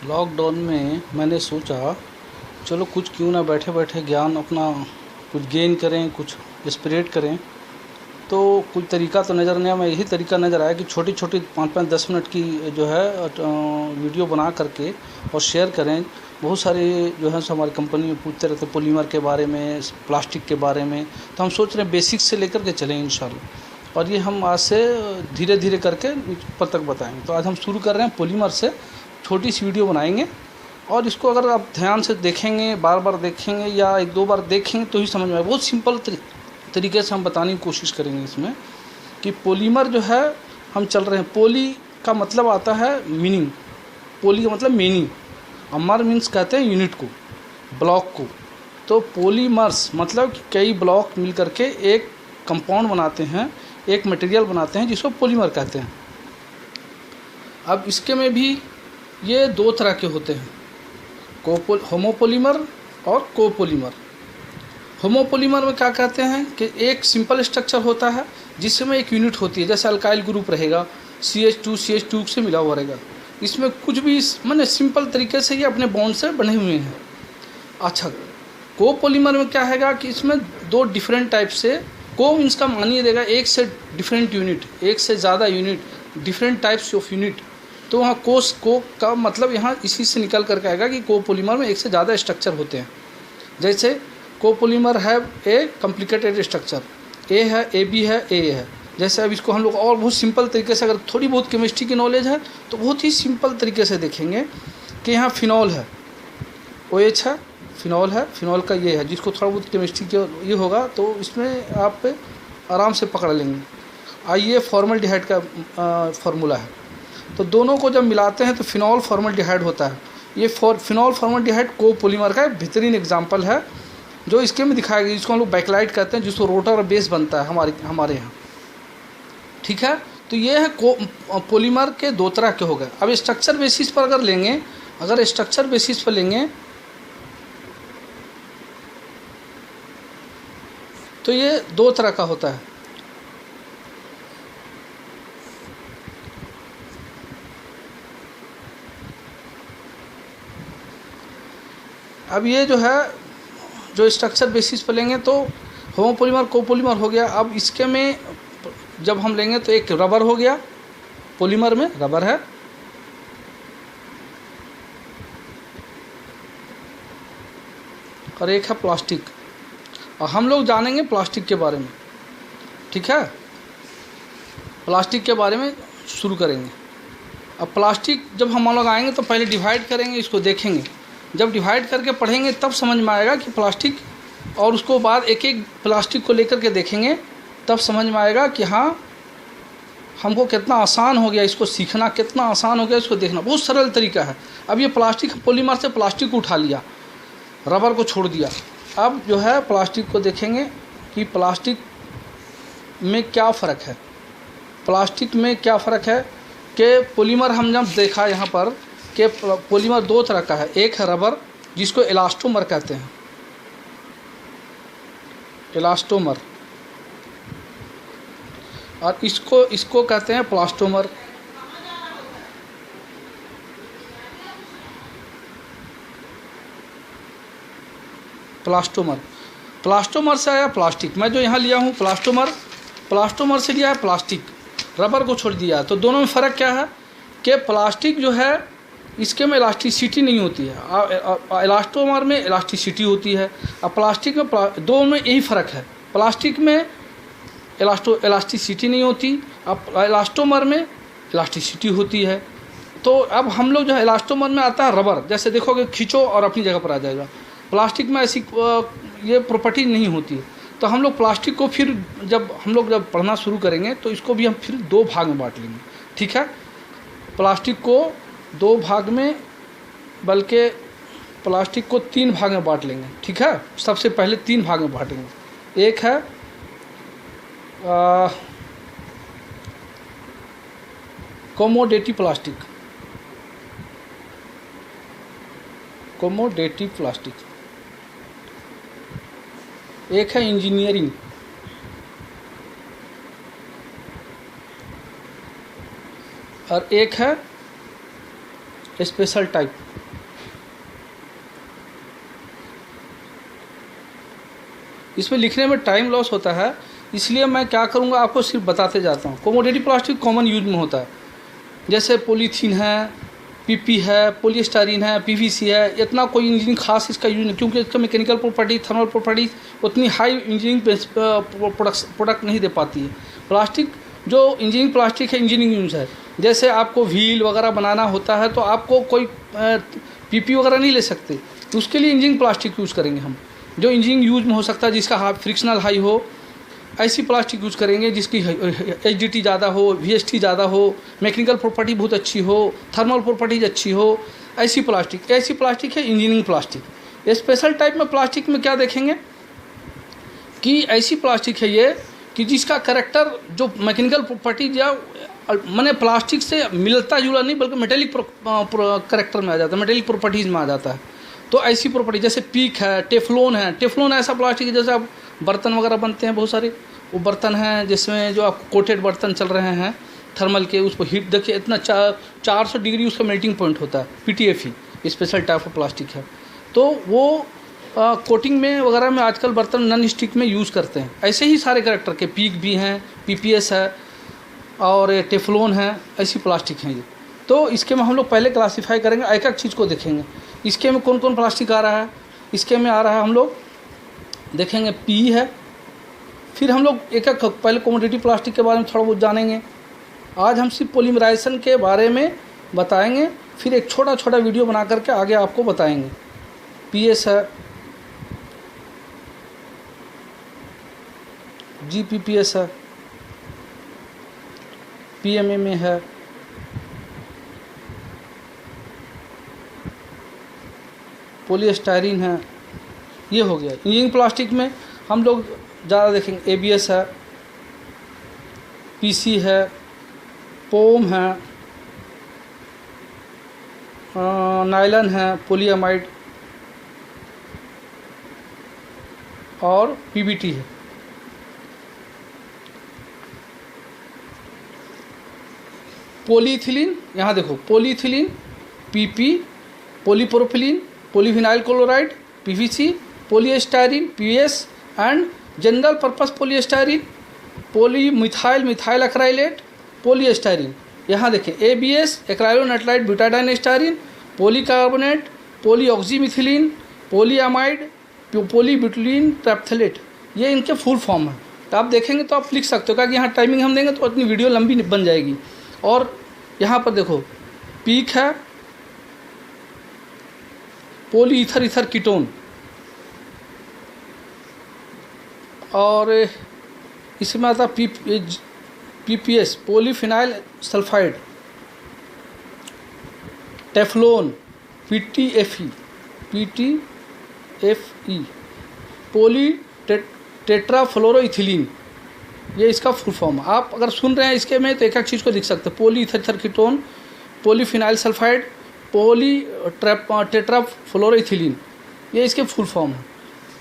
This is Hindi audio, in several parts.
लॉकडाउन में मैंने सोचा चलो कुछ क्यों ना बैठे बैठे ज्ञान अपना कुछ गेन करें, कुछ स्प्रेड करें। तो कुछ तरीका तो नज़र नहीं आया, मैं यही तरीका नज़र आया कि छोटी छोटी 5-5 10 मिनट की जो है वीडियो बना करके और शेयर करें। बहुत सारे जो है हमारी कंपनी में पूछते रहते पॉलीमर के बारे में, प्लास्टिक के बारे में। तो हम सोच रहे हैं बेसिक से लेकर के चलें इंशाल्लाह, और ये हम आज से धीरे धीरे करके ऊपर तक बताएंगे। तो आज हम शुरू कर रहे हैं पॉलीमर से, छोटी सी वीडियो बनाएंगे और इसको अगर आप ध्यान से देखेंगे, बार बार देखेंगे या 1-2 बार देखेंगे तो ही समझ में आए। बहुत सिंपल तरीके से हम बताने की कोशिश करेंगे इसमें कि पॉलीमर जो है हम चल रहे हैं। पोली का मतलब आता है मीनिंग, पोली का मतलब मीनिंग, अमर मीन्स कहते हैं यूनिट को, ब्लॉक को। तो पॉलीमर्स मतलब कि कई ब्लॉक मिल करके एक कंपाउंड बनाते हैं, एक मटेरियल बनाते हैं जिसको पॉलीमर कहते हैं। अब इसके में भी ये 2 तरह के होते हैं, होमोपॉलीमर और कोपॉलीमर। होमोपॉलीमर में क्या कहते हैं कि एक सिंपल स्ट्रक्चर होता है जिसमें एक यूनिट होती है, जैसे अल्काइल ग्रुप रहेगा CH2 से मिला हुआ रहेगा। इसमें कुछ भी मैंने सिंपल तरीके से ये अपने बॉन्ड से बने हुए हैं। अच्छा, कोपॉलीमर में क्या हैगा कि इसमें 2 डिफरेंट टाइप से, को मीन्स का मानिए देगा एक से डिफरेंट यूनिट, एक से ज़्यादा unit, different types of unit. तो वहाँ को का मतलब यहाँ इसी से निकल करके आएगा कि कोपॉलीमर में एक से ज़्यादा स्ट्रक्चर होते हैं। जैसे कोपॉलीमर है ए कॉम्प्लिकेटेड स्ट्रक्चर, ए है, AB है, A है। जैसे अब इसको हम लोग और बहुत सिंपल तरीके से, अगर थोड़ी बहुत केमिस्ट्री की नॉलेज है तो बहुत ही सिंपल तरीके से देखेंगे कि यहाँ फिनॉल है, OH है, फिनॉल है, फिनॉल का ये है, जिसको थोड़ा बहुत केमिस्ट्री के ये होगा तो इसमें आप आराम से पकड़ लेंगे। आइए फॉर्मल्डिहाइड का फार्मूला है, तो दोनों को जब मिलाते हैं तो फिनॉल फॉर्मल्डिहाइड होता है। ये फिनॉल फॉर्मल्डिहाइड कोपॉलीमर का एक बेहतरीन एग्जाम्पल है जो इसके में दिखाया गया, जिसको हम लोग बैकलाइट कहते हैं, जिसको रोटर और बेस बनता है हमारे यहाँ। ठीक है, तो ये है पॉलीमर के 2 तरह के हो गए। अब स्ट्रक्चर बेसिस पर अगर लेंगे, अगर स्ट्रक्चर बेसिस पर लेंगे तो ये 2 तरह का होता है। अब ये जो है, जो स्ट्रक्चर बेसिस पर लेंगे तो होमोपॉलीमर कोपॉलीमर हो गया। अब इसके में जब हम लेंगे तो एक रबर हो गया, पॉलीमर में रबर है, और एक है प्लास्टिक। और हम लोग जानेंगे प्लास्टिक के बारे में। ठीक है, प्लास्टिक के बारे में शुरू करेंगे। अब प्लास्टिक जब हम लोग आएंगे तो पहले डिवाइड करेंगे, इसको देखेंगे। जब डिवाइड करके पढ़ेंगे तब समझ में आएगा कि प्लास्टिक, और उसको बाद एक एक प्लास्टिक को लेकर के देखेंगे तब समझ में आएगा कि हाँ, हमको कितना आसान हो गया, इसको सीखना कितना आसान हो गया, इसको देखना बहुत सरल तरीका है। अब ये प्लास्टिक पॉलीमर से प्लास्टिक को उठा लिया, रबर को छोड़ दिया। अब जो है प्लास्टिक को देखेंगे कि प्लास्टिक में क्या फ़र्क है। प्लास्टिक में क्या फ़र्क है कि पॉलीमर हम जब देखा यहाँ पर कि पॉलीमर 2 तरह का है। एक है रबर, जिसको इलास्टोमर कहते हैं, इलास्टोमर, और इसको कहते हैं प्लास्टोमर। प्लास्टोमर से आया प्लास्टिक। मैं जो यहाँ लिया हूँ प्लास्टोमर से लिया है प्लास्टिक, रबर को छोड़ दिया। तो दोनों में फ़र्क क्या है कि प्लास्टिक जो है इसके में इलास्टिसिटी नहीं होती है, इलास्टोमर में इलास्टिसिटी होती है। अब प्लास्टिक में दोनों में यही फ़र्क है, प्लास्टिक में इलास्टिसिटी नहीं होती, अब इलास्टोमर में इलास्टिसिटी होती है। तो अब हम लोग जो है इलास्टोमर में आता है रबर, जैसे देखोगे खींचो और अपनी जगह पर आ जाएगा। प्लास्टिक में ऐसी ये प्रॉपर्टी नहीं होती है। तो हम लोग प्लास्टिक को फिर जब पढ़ना शुरू करेंगे तो इसको भी हम फिर 2 भाग में बांट लेंगे। ठीक है, प्लास्टिक को 2 भाग में, बल्कि प्लास्टिक को 3 भाग में बांट लेंगे। ठीक है, सबसे पहले 3 भाग में बांटेंगे। एक है कोमोडेटी प्लास्टिक, एक है इंजीनियरिंग, और एक है स्पेशल टाइप। इसमें लिखने में टाइम लॉस होता है, इसलिए मैं क्या करूँगा आपको सिर्फ बताते जाता हूँ। कोमोडिटी प्लास्टिक कॉमन यूज में होता है, जैसे पॉलीथीन है, पीपी है, पॉलीस्टाइरीन है, पीवीसी है। इतना कोई इंजीनियरिंग खास इसका यूज नहीं, क्योंकि इसका मैकेनिकल प्रॉपर्टी, थर्मल प्रॉपर्टी उतनी हाई इंजीनियरिंग प्रोडक्ट नहीं दे पाती है। प्लास्टिक जो इंजीनियरिंग प्लास्टिक है, इंजीनियरिंग यूज है। जैसे आपको व्हील वगैरह बनाना होता है तो आपको कोई पीपी वगैरह नहीं ले सकते, तो उसके लिए इंजीनियरिंग प्लास्टिक यूज़ करेंगे हम, जो इंजीनियरिंग यूज में हो सकता है, जिसका फ्रिक्शनल हाई हो, ऐसी प्लास्टिक यूज़ करेंगे जिसकी एचडीटी ज़्यादा हो, वीएसटी ज़्यादा हो, मैकेनिकल प्रॉपर्टी बहुत अच्छी हो, थर्मल प्रॉपर्टीज अच्छी हो। ऐसी प्लास्टिक है इंजीनियरिंग प्लास्टिक। स्पेशल टाइप में प्लास्टिक में क्या देखेंगे कि ऐसी प्लास्टिक है ये कि जिसका करेक्टर जो मैकेनिकल प्रॉपर्टीज या मैंने प्लास्टिक से मिलता जुला नहीं, बल्कि मेटेलिक करेक्टर में आ जाता है, मेटेलिक प्रॉपर्टीज में आ जाता है। तो ऐसी प्रॉपर्टी जैसे पीक है, टेफ्लॉन है। टेफ्लॉन ऐसा प्लास्टिक है जैसे आप बर्तन वगैरह बनते हैं, बहुत सारे वो बर्तन हैं जिसमें जो आप कोटेड बर्तन चल रहे हैं थर्मल के, उसको हीट देखिए इतना 400 डिग्री उसका मेल्टिंग पॉइंट होता है। PTFE special type of plastic है, तो वो कोटिंग में वगैरह में आजकल बर्तन नॉन स्टिक में यूज़ करते हैं। ऐसे ही सारे कैरेक्टर के पीक भी हैं, पीपीएस है और टेफ्लॉन है, ऐसी प्लास्टिक हैं ये। तो इसके में हम लोग पहले क्लासीफाई करेंगे, एक एक चीज़ को देखेंगे। इसके में कौन कौन प्लास्टिक आ रहा है, इसके में आ रहा है हम लोग देखेंगे पी है। फिर हम लोग एक एक पहले कमोडिटी प्लास्टिक के बारे में थोड़ा बहुत जानेंगे। आज हम सिर्फ पॉलीमराइजेशन के बारे में बताएंगे, फिर एक छोटा छोटा वीडियो बना करके आगे आपको बताएंगे। पीएस है, जीपीपीएस है, पीएमएमए है, पॉलीस्टाइरीन है। ये हो गया। इंजीनियरिंग प्लास्टिक में हम लोग ज़्यादा देखेंगे एबीएस है, पीसी है, पोम है, नायलन है, पॉलीअमाइड और पीबीटी है। पॉलीइथिलीन, यहाँ देखो polyethylene, PP, polypropylene, polyvinyl chloride, PVC, polystyrene, PS and general purpose polystyrene, methyl acrylate, polystyrene. यहाँ देखें ABS, acrylonitride butadiene styrene, polycarbonate, polyoxymethylene, polyamide, polybutylene phthalate, ये इनके फुल फॉर्म है। तो आप देखेंगे तो आप लिख सकते हो, क्योंकि यहाँ टाइमिंग हम देंगे तो अपनी वीडियो लंबी बन जाएगी। और यहाँ पर देखो पीक है, पोली ईथर कीटोन, और इसमें आता PPS, polyphenyl sulphide, Teflon, PTFE, poly tetrafluoroethylene, ये इसका फुल फॉर्म है। आप अगर सुन रहे हैं इसके में तो एक एक चीज़ को लिख सकते हैं। Poly ether ketone, polyphenyl sulphide, poly tetrafluoroethylene, ये इसके फुल फॉर्म है।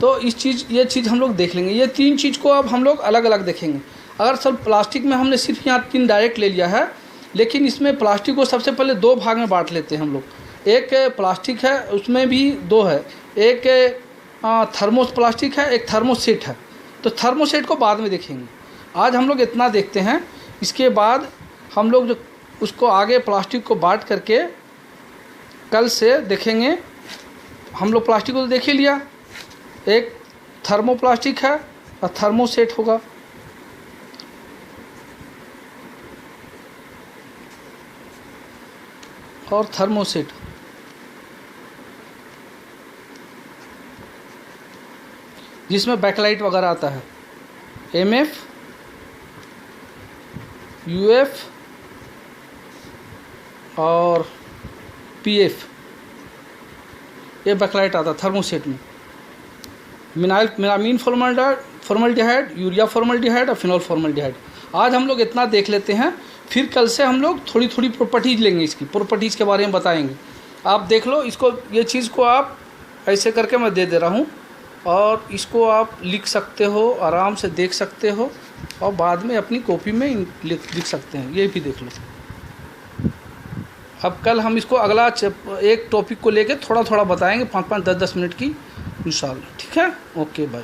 तो ये चीज़ हम लोग देख लेंगे। ये तीन चीज़ को अब हम लोग अलग अलग देखेंगे। अगर सब प्लास्टिक में हमने सिर्फ यहाँ 3 डायरेक्ट ले लिया है, लेकिन इसमें प्लास्टिक को सबसे पहले 2 भाग में बांट लेते हैं हम लोग। एक प्लास्टिक है, उसमें भी 2 है, एक थर्मोस प्लास्टिक है, एक थर्मोसेट है। तो थर्मोसेट को बाद में देखेंगे, आज हम लोग इतना देखते हैं। इसके बाद हम लोग जो उसको आगे प्लास्टिक को बांट करके कल से देखेंगे। हम लोग प्लास्टिक को तो देख ही लिया, एक थर्मोप्लास्टिक है और थर्मोसेट होगा। और थर्मोसेट जिसमें बैकलाइट वगैरह आता है, एमएफ, यूएफ और पीएफ, ये बैकलाइट आता है थर्मोसेट में। मेलामीन फॉर्मल्डिहाइड, यूरिया फॉर्मल्डिहाइड और फिनॉल फॉर्मल्डिहाइड। आज हम लोग इतना देख लेते हैं, फिर कल से हम लोग थोड़ी थोड़ी प्रॉपर्टीज़ लेंगे, इसकी प्रॉपर्टीज़ के बारे में बताएंगे। आप देख लो इसको, ये चीज़ को आप ऐसे करके मैं दे रहा हूँ, और इसको आप लिख सकते हो, आराम से देख सकते हो, और बाद में अपनी कॉपी में लिख सकते हैं। ये भी देख लो, अब कल हम इसको अगला एक टॉपिक को लेके थोड़ा थोड़ा बताएंगे, 5-5 10-10 मिनट की इंशाल्लाह। ठीक है, ओके बाय।